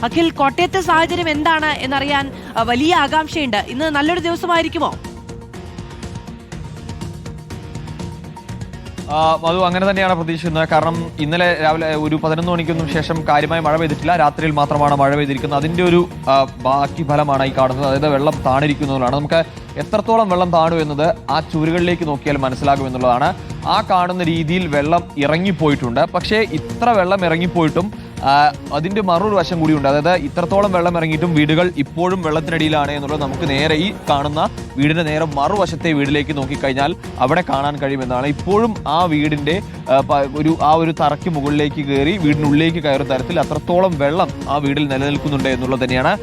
അഖിൽ, കോട്ടയത്തെ സാഹചര്യം എന്താണ് എന്നറിയാൻ വലിയ ആകാംക്ഷയുണ്ട്. ഇന്ന് നല്ലൊരു ദിവസമായിരിക്കുമോ? മധു, അങ്ങനെ തന്നെയാണ് പ്രതീക്ഷിക്കുന്നത്. കാരണം ഇന്നലെ രാവിലെ ഒരു 11 മണിക്കൊന്നും ശേഷം കാര്യമായി മഴ പെയ്തിട്ടില്ല. രാത്രിയിൽ മാത്രമാണ് മഴ പെയ്തിരിക്കുന്നത്. അതിന്റെ ഒരു ബാക്കി ഫലമാണ് ഈ കാണുന്നത്. അതായത് വെള്ളം താണിരിക്കുന്നതാണ്. നമുക്ക് എത്രത്തോളം വെള്ളം താണു എന്നത് ആ ചുവരുകളിലേക്ക് നോക്കിയാൽ മനസ്സിലാകുമെന്നുള്ളതാണ്. ആ കാണുന്ന രീതിയിൽ വെള്ളം ഇറങ്ങിപ്പോയിട്ടുണ്ട്. പക്ഷേ ഇത്ര വെള്ളം ഇറങ്ങിപ്പോയിട്ടും അതിന്റെ മറൊരു വശം കൂടിയുണ്ട്. അതായത് ഇത്രത്തോളം വെള്ളം ഇറങ്ങിയിട്ടും വീടുകൾ ഇപ്പോഴും വെള്ളത്തിനടിയിലാണ് എന്നുള്ളത് നമുക്ക് നേരെ ഈ കാണുന്ന വീടിന്റെ നേരെ മറുവശത്തെ വീട്ടിലേക്ക് നോക്കിക്കഴിഞ്ഞാൽ അവിടെ കാണാൻ കഴിയുമെന്നാണ്. ഇപ്പോഴും ആ വീടിന്റെ ഒരു തറയ്ക്ക് മുകളിലേക്ക് കയറി വീടിനുള്ളിലേക്ക് കയറുന്ന തരത്തിൽ അത്രത്തോളം വെള്ളം ആ വീടിൽ നിലനിൽക്കുന്നുണ്ട് എന്നുള്ളത് തന്നെയാണ്.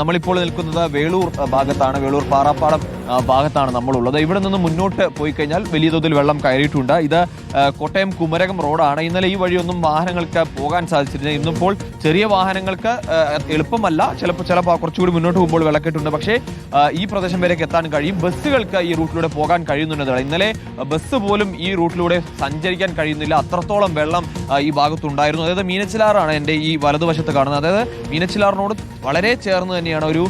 നമ്മളിപ്പോൾ നിൽക്കുന്നത് വേളൂർ ഭാഗത്താണ്. വേളൂർ പാറാപ്പാടം ഭാഗത്താണ് നമ്മളുള്ളത്. ഇവിടെ നിന്ന് മുന്നോട്ട് പോയി കഴിഞ്ഞാൽ വലിയ തോതിൽ വെള്ളം കയറിയിട്ടുണ്ട്. ഇത് കോട്ടയം കുമരകം റോഡാണ്. ഇന്നലെ ഈ വഴിയൊന്നും വാഹനങ്ങൾക്ക് പോകാൻ സാധിച്ചിരുന്നില്ല. ഇന്നിപ്പോൾ ചെറിയ വാഹനങ്ങൾക്ക് എളുപ്പമല്ല. ചിലപ്പോൾ കുറച്ചുകൂടി മുന്നോട്ട് പോകുമ്പോൾ വെള്ളക്കെട്ടുണ്ട്. പക്ഷേ ഈ പ്രദേശം വരേക്ക് എത്താൻ കഴിയും. ബസ്സുകൾക്ക് ഈ റൂട്ടിലൂടെ പോകാൻ കഴിയുന്നുണ്ടെന്നാണ്. ഇന്നലെ ബസ് പോലും ഈ റൂട്ടിലൂടെ സഞ്ചരിക്കാൻ കഴിയുന്നില്ല. അത്രത്തോളം വെള്ളം ഈ ഭാഗത്തുണ്ടായിരുന്നു. അതായത് മീനച്ചിലാറാണ് എൻ്റെ ഈ വലതുവശത്ത് കാണുന്നത്. അതായത് മീനച്ചിലാറിനോട് വളരെ ചേർന്ന് തന്നെയാണ്. ഒരു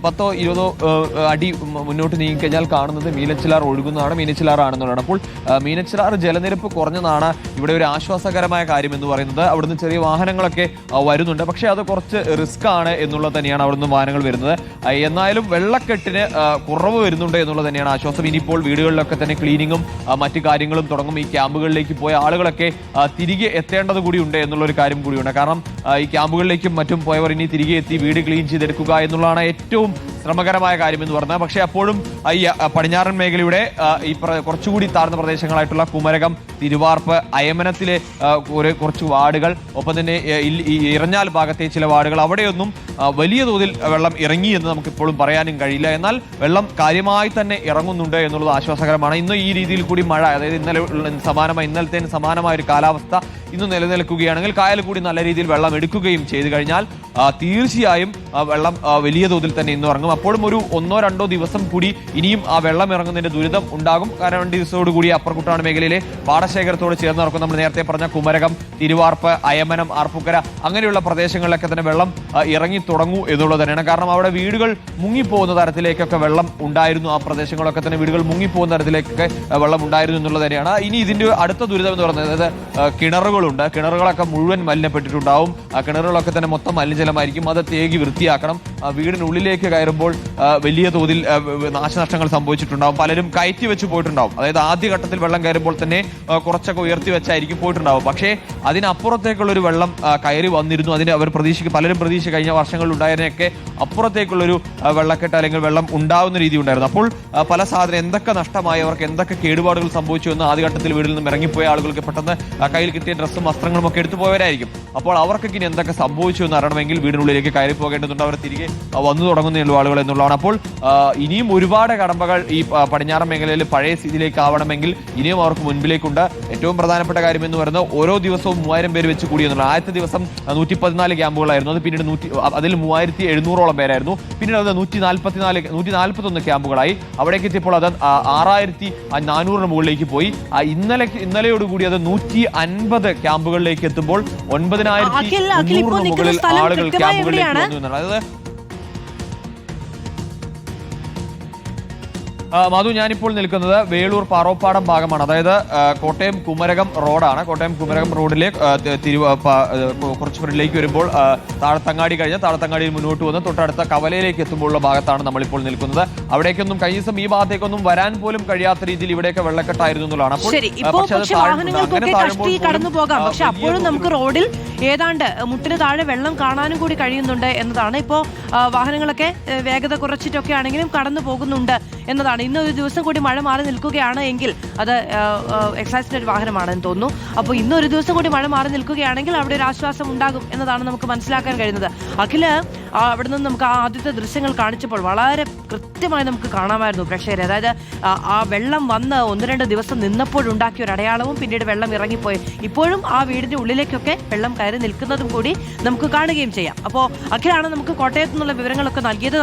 10-20 അടി മുന്നോട്ട് നീങ്ങിക്കഴിഞ്ഞാൽ കാണുന്നത് മീനച്ചിലാർ ഒഴുകുന്നതാണ്. മീനച്ചിലാറാണെന്നുള്ളതാണ്. അപ്പോൾ മീനച്ചിലാർ ജലനിരപ്പ് കുറഞ്ഞതാണ് ഇവിടെ ഒരു ആശ്വാസകരമായ കാര്യം എന്ന് പറയുന്നത്. അവിടുന്ന് ചെറിയ വാഹനങ്ങളൊക്കെ വരുന്നുണ്ട്. പക്ഷേ അത് കുറച്ച് റിസ്ക് ആണ് എന്നുള്ളത് തന്നെയാണ് അവിടുന്ന് വാഹനങ്ങൾ വരുന്നത്. എന്നാലും വെള്ളക്കെട്ടിന് കുറവ് വരുന്നുണ്ട് എന്നുള്ളത് തന്നെയാണ് ആശ്വാസം. ഇനിയിപ്പോൾ വീടുകളിലൊക്കെ തന്നെ ക്ലീനിങ്ങും മറ്റു കാര്യങ്ങളും തുടങ്ങും. ഈ ക്യാമ്പുകളിലേക്ക് പോയ ആളുകളൊക്കെ തിരികെ എത്തേണ്ടത് കൂടി ഉണ്ട് എന്നുള്ളൊരു കാര്യം കൂടിയുണ്ട്. കാരണം ഈ ക്യാമ്പുകളിലേക്കും മറ്റും പോയവർ ഇനി തിരികെ എത്തി വീട് ക്ലീൻ ചെയ്തെടുക്കുക എന്നുള്ളതാണ് ഏറ്റവും ശ്രമകരമായ കാര്യം എന്ന് പറഞ്ഞത്. പക്ഷേ അപ്പോഴും ഈ പടിഞ്ഞാറൻ മേഖലയുടെ ഈ കുറച്ചുകൂടി താഴ്ന്ന പ്രദേശങ്ങളായിട്ടുള്ള കുമരകം, തിരുവാർപ്പ്, അയമനത്തിലെ കുറച്ച് വാർഡുകൾ, ഒപ്പം തന്നെ ഇറഞ്ഞാൽ ഭാഗത്തെ ചില വാർഡുകൾ, അവിടെയൊന്നും വലിയ തോതിൽ വെള്ളം ഇറങ്ങി എന്ന് നമുക്കിപ്പോഴും പറയാനും കഴിയില്ല. എന്നാൽ വെള്ളം കാര്യമായി തന്നെ ഇറങ്ങുന്നുണ്ട് എന്നുള്ളത് ആശ്വാസകരമാണ്. ഇന്ന് ഈ രീതിയിൽ കൂടി മഴ, അതായത് ഇന്നലത്തേന് സമാനമായ ഒരു കാലാവസ്ഥ ഇന്ന് നിലനിൽക്കുകയാണെങ്കിൽ കായൽ കൂടി നല്ല രീതിയിൽ വെള്ളം എടുക്കുകയും ചെയ്തു കഴിഞ്ഞാൽ തീർച്ചയായും വെള്ളം വലിയ തോതിൽ തന്നെ ഇന്ന് ഇറങ്ങും. അപ്പോഴും ഒരു 1-2 ദിവസം കൂടി ഇനിയും ആ വെള്ളം ഇറങ്ങുന്നതിന്റെ ദുരിതം ഉണ്ടാകും. കാരണം 2 ദിവസത്തോടുകൂടി അപ്പർകുട്ടനാട് മേഖലയിലെ പാടശേഖരത്തോട് ചേർന്ന് നടക്കും നമ്മൾ നേരത്തെ പറഞ്ഞ കുമരകം, തിരുവാർപ്പ്, അയമനം, ആർപ്പുക്കര അങ്ങനെയുള്ള പ്രദേശങ്ങളിലൊക്കെ തന്നെ വെള്ളം ഇറങ്ങി തുടങ്ങൂ എന്നുള്ളത് തന്നെയാണ്. കാരണം അവിടെ വീടുകൾ മുങ്ങിപ്പോകുന്ന തരത്തിലേക്കൊക്കെ വെള്ളം ഉണ്ടായിരുന്നു. ആ പ്രദേശങ്ങളൊക്കെ തന്നെ വീടുകൾ മുങ്ങിപ്പോകുന്ന തരത്തിലേക്കൊക്കെ വെള്ളം ഉണ്ടായിരുന്നു എന്നുള്ളത് തന്നെയാണ്. ഇനി ഇതിന്റെ അടുത്ത ദുരിതം എന്ന് പറയുന്നത്, അതായത് കിണറുകളുണ്ട്. കിണറുകളൊക്കെ മുഴുവൻ മലിനപ്പെട്ടിട്ടുണ്ടാവും. ആ കിണറുകളൊക്കെ തന്നെ മൊത്തം മലിനജലമായിരിക്കും. അത് തേകി വൃത്തിയാക്കണം. വീടിനുള്ളിലേക്ക് കയറുമ്പോൾ വലിയ തോതിൽ നാശനഷ്ടങ്ങൾ സംഭവിച്ചിട്ടുണ്ടാവും. പലരും കയറ്റി വെച്ച് പോയിട്ടുണ്ടാവും. അതായത് ആദ്യഘട്ടത്തിൽ വെള്ളം കയറുമ്പോൾ തന്നെ കുറച്ചൊക്കെ ഉയർത്തി വെച്ചായിരിക്കും പോയിട്ടുണ്ടാവും. പക്ഷേ അതിനപ്പുറത്തേക്കുള്ളൊരു വെള്ളം കയറി വന്നിരുന്നു. അതിന് അവർ പലരും പ്രതീക്ഷ കഴിഞ്ഞ വർഷങ്ങളിൽ ഉണ്ടായതിനൊക്കെ അപ്പുറത്തേക്കുള്ളൊരു വെള്ളക്കെട്ട് അല്ലെങ്കിൽ വെള്ളം ഉണ്ടാവുന്ന രീതി ഉണ്ടായിരുന്നു. അപ്പോൾ പല സാധനം എന്തൊക്കെ നഷ്ടമായി, അവർക്ക് എന്തൊക്കെ കേടുപാടുകൾ സംഭവിച്ചു എന്ന് ആദ്യഘട്ടത്തിൽ വീട്ടിൽ നിന്നും ഇറങ്ങിപ്പോയ ആളുകൾക്ക് പെട്ടെന്ന് കയ്യിൽ കിട്ടിയ ഡ്രസ്സും വസ്ത്രങ്ങളും ഒക്കെ എടുത്തു പോയവരായിരിക്കും. അപ്പോൾ അവർക്കൊക്കെ ഇനി എന്തൊക്കെ സംഭവിച്ചു എന്ന് അറിയണമെങ്കിൽ വീടിനുള്ളിലേക്ക് കയറി പോകേണ്ടതുണ്ട്. അവർ തിരികെ വന്നു തുടങ്ങുന്ന ആളുകൾ എന്നുള്ളതാണ്. അപ്പോൾ ഇനിയും ഒരുപാട് കടമ്പകൾ ഈ പടിഞ്ഞാറൻ മേഖലയിൽ പഴയ സ്ഥിതിയിലേക്ക് ആവണമെങ്കിൽ ഇനിയും അവർക്ക് മുൻപിലേക്കുണ്ട്. ഏറ്റവും പ്രധാനപ്പെട്ട കാര്യം എന്ന് പറയുന്നത് ഓരോ ദിവസവും 3000 പേര് വെച്ച് കൂടി എന്നുള്ളത്. ആദ്യത്തെ ദിവസം 114 ക്യാമ്പുകളായിരുന്നു. അത് പിന്നീട് അതിൽ 3700ഓളം പേരായിരുന്നു. പിന്നീട് അത് 141 ക്യാമ്പുകളായി. അവിടേക്ക് എത്തിയപ്പോൾ അത് 6400 മുകളിലേക്ക് പോയി. ഇന്നലെയോടുകൂടി അത് 150 ക്യാമ്പുകളിലേക്ക് എത്തുമ്പോൾ 9300 മുകളിൽ ആളുകൾ ക്യാമ്പുകളിലേക്ക് വന്നു. അതായത് മധു, ഞാനിപ്പോൾ നിൽക്കുന്നത് വേളൂർ പാറോപ്പാടം ഭാഗമാണ്. അതായത് കോട്ടയം കുമരകം റോഡാണ്. കോട്ടയം കുമരകം റോഡിലെ കുറച്ച് ഫ്രണ്ടിലേക്ക് വരുമ്പോൾ താഴത്തങ്ങാടി കഴിഞ്ഞ് താഴത്തങ്ങാടിയിൽ മുന്നോട്ട് വന്ന് തൊട്ടടുത്ത കവലയിലേക്ക് എത്തുമ്പോഴുള്ള ഭാഗത്താണ് നമ്മളിപ്പോൾ നിൽക്കുന്നത്. അവിടേക്കൊന്നും കഴിഞ്ഞ ദിവസം ഈ ഭാഗത്തേക്കൊന്നും വരാൻ പോലും കഴിയാത്ത രീതിയിൽ ഇവിടെയൊക്കെ വെള്ളക്കെട്ടായിരുന്നു എന്നുള്ളതാണ്. കടന്നു പോകാം, പക്ഷെ അപ്പോഴും നമുക്ക് റോഡിൽ ഏതാണ്ട് മുട്ടിന് താഴെ വെള്ളം കാണാനും കൂടി കഴിയുന്നുണ്ട് എന്നതാണ്. ഇപ്പോൾ വാഹനങ്ങളൊക്കെ വേഗത കുറച്ചിട്ടൊക്കെ ആണെങ്കിലും കടന്നു പോകുന്നുണ്ട് എന്നതാണ്. ഇന്നൊരു ദിവസം കൂടി മഴ മാറി നിൽക്കുകയാണ് എങ്കിൽ അത് എക്സൈസിന്റെ ഒരു വാഹനമാണെന്ന് തോന്നുന്നു. അപ്പോൾ ഇന്നൊരു ദിവസം കൂടി മഴ മാറി നിൽക്കുകയാണെങ്കിൽ അവിടെ ഒരു ആശ്വാസം ഉണ്ടാകും എന്നതാണ് നമുക്ക് മനസ്സിലാക്കാൻ കഴിയുന്നത്. അഖില്, അവിടെ നിന്ന് നമുക്ക് ആ ആദ്യത്തെ ദൃശ്യങ്ങൾ കാണിച്ചപ്പോൾ വളരെ കൃത്യമായി നമുക്ക് കാണാമായിരുന്നു പ്രേക്ഷകരെ. അതായത് ആ വെള്ളം വന്ന് 1-2 ദിവസം നിന്നപ്പോഴുണ്ടാക്കിയ ഒരു അടയാളവും പിന്നീട് വെള്ളം ഇറങ്ങിപ്പോയി ഇപ്പോഴും ആ വീടിന്റെ ഉള്ളിലേക്കൊക്കെ വെള്ളം കയറി നിൽക്കുന്നതും കൂടി നമുക്ക് കാണുകയും ചെയ്യാം. അപ്പോൾ അഖിലാണ് നമുക്ക് കോട്ടയത്തു നിന്നുള്ള വിവരങ്ങളൊക്കെ നൽകിയത്.